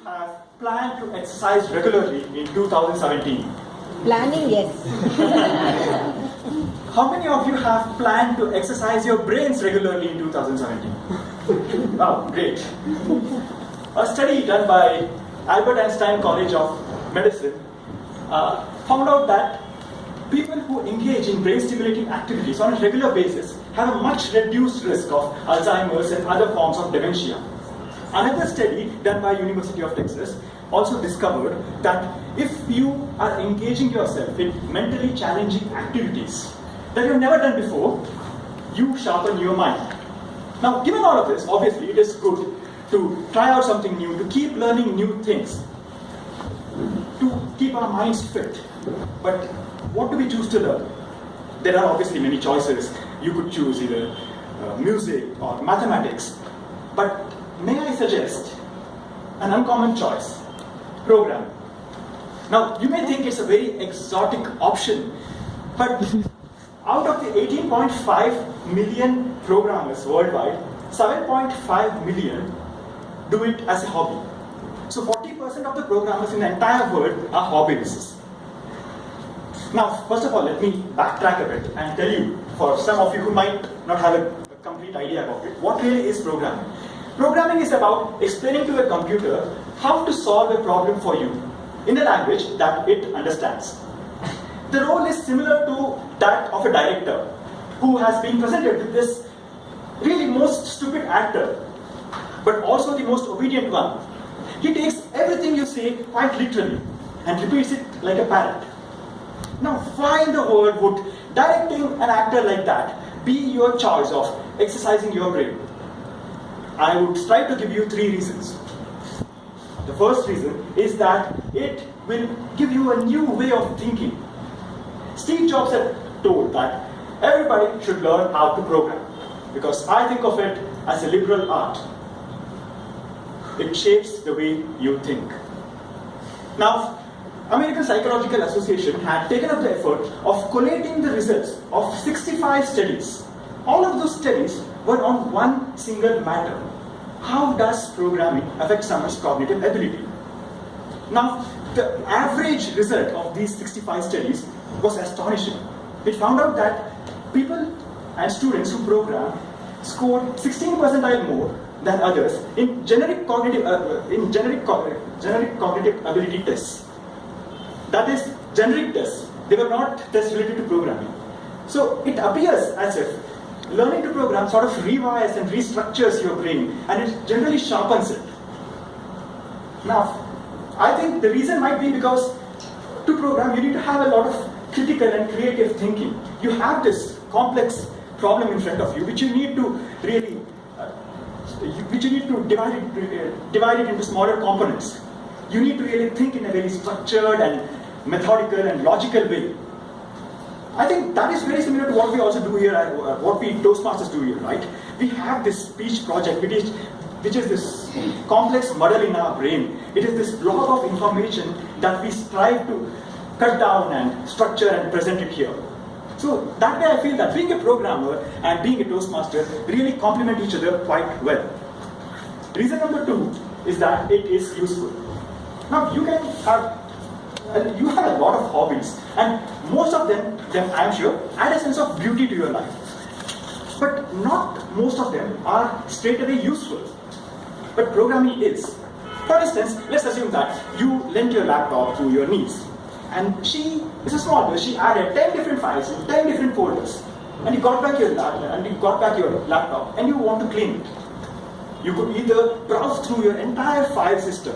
have planned to exercise regularly in 2017? Planning, yes. How many of you have planned to exercise your brains regularly in 2017? Wow, great. A study done by Albert Einstein College of Medicine found out that people who engage in brain-stimulating activities on a regular basis have a much reduced risk of Alzheimer's and other forms of dementia. Another study done by University of Texas also discovered that if you are engaging yourself in mentally challenging activities that you've never done before, you sharpen your mind. Now, given all of this, obviously it is good to try out something new, to keep learning new things, to keep our minds fit. But what do we choose to learn? There are obviously many choices. You could choose either music or mathematics. But may I suggest an uncommon choice? Programming. Now, you may think it's a very exotic option, but out of the 18.5 million programmers worldwide, 7.5 million do it as a hobby. So 40% of the programmers in the entire world are hobbyists. Now, first of all, let me backtrack a bit and tell you, for some of you who might not have a complete idea about it, what really is programming? Programming is about explaining to a computer how to solve a problem for you in a language that it understands. The role is similar to that of a director who has been presented with this really most stupid actor, but also the most obedient one. He takes everything you say quite literally and repeats it like a parrot. Now, why in the world would directing an actor like that be your choice of exercising your brain? I would try to give you 3 reasons. The first reason is that it will give you a new way of thinking. Steve Jobs had told that everybody should learn how to program, because I think of it as a liberal art. It shapes the way you think. Now, American Psychological Association had taken up the effort of collating the results of 65 studies. All of those studies were on one single matter. How does programming affect someone's cognitive ability? Now, the average result of these 65 studies was astonishing. It found out that people and students who program scored 16 percentile more than others in generic cognitive ability tests. That is, generic tests. They were not tests related to programming. So it appears as if learning to program sort of rewires and restructures your brain, and it generally sharpens it. Now, I think the reason might be because to program you need to have a lot of critical and creative thinking. You have this complex problem in front of you, which you need to really, divide it into smaller components. You need to really think in a very structured and methodical and logical way. I think that is very similar to what we also do here, what we Toastmasters do here, right? We have this speech project, which is this complex muddle in our brain. It is this block of information that we strive to cut down and structure and present it here. So that way I feel that being a programmer and being a Toastmaster really complement each other quite well. Reason number 2 is that it is useful. Now, you have a lot of hobbies, and most of them I'm sure, add a sense of beauty to your life. But not most of them are straight away useful. But programming is. For instance, let's assume that you lent your laptop to your niece, and she is a small girl. She added 10 different files in 10 different folders, and you got back your laptop, and you want to clean it. You could either browse through your entire file system,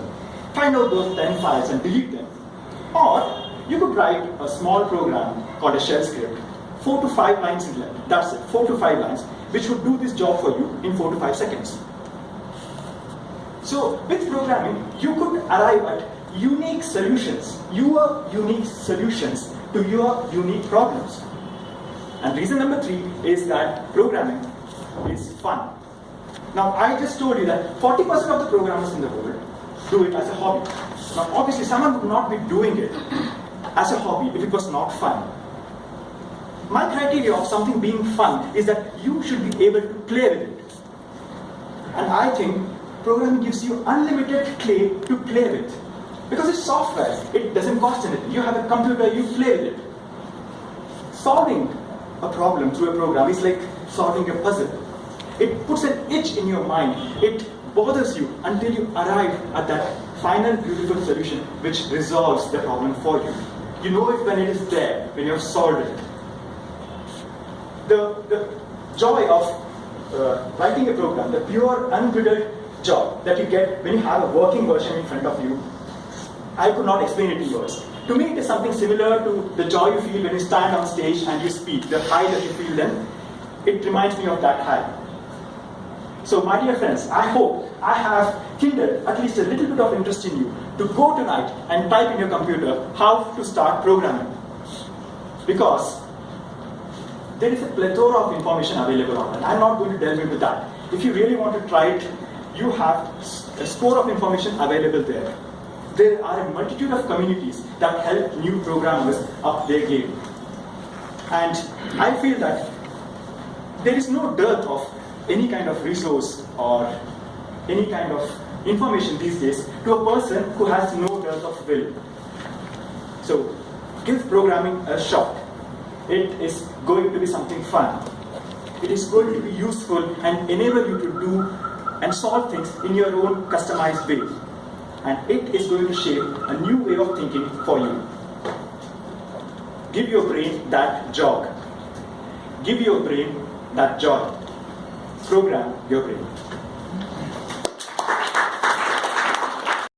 find out those 10 files and delete them. Or you could write a small program called a shell script, 4 to 5 lines in length. That's it, 4 to 5 lines, which would do this job for you in 4 to 5 seconds. So with programming, you could arrive at unique solutions, your unique solutions to your unique problems. And reason number 3 is that programming is fun. Now, I just told you that 40% of the programmers in the world do it as a hobby. Now, obviously, someone would not be doing it as a hobby if it was not fun. My criteria of something being fun is that you should be able to play with it. And I think programming gives you unlimited clay to play with. Because it's software, it doesn't cost anything. You have a computer, you play with it. Solving a problem through a program is like solving a puzzle. It puts an itch in your mind. It bothers you until you arrive at that final beautiful solution which resolves the problem for you. You know it when it is there, when you have solved it. The joy of writing a program, the pure, unbridled joy that you get when you have a working version in front of you, I could not explain it in words. To me, it is something similar to the joy you feel when you stand on stage and you speak, the high that you feel then. It reminds me of that high. So, my dear friends, I hope I have kindled at least a little bit of interest in you to go tonight and type in your computer how to start programming. Because there is a plethora of information available online. I'm not going to delve into that. If you really want to try it, you have a score of information available there. There are a multitude of communities that help new programmers up their game. And I feel that there is no dearth of any kind of resource or any kind of information these days to a person who has no dearth of will. So, give programming a shot. It is going to be something fun. It is going to be useful and enable you to do and solve things in your own customized way. And it is going to shape a new way of thinking for you. Give your brain that jog. Give your brain that joy. Program your brain.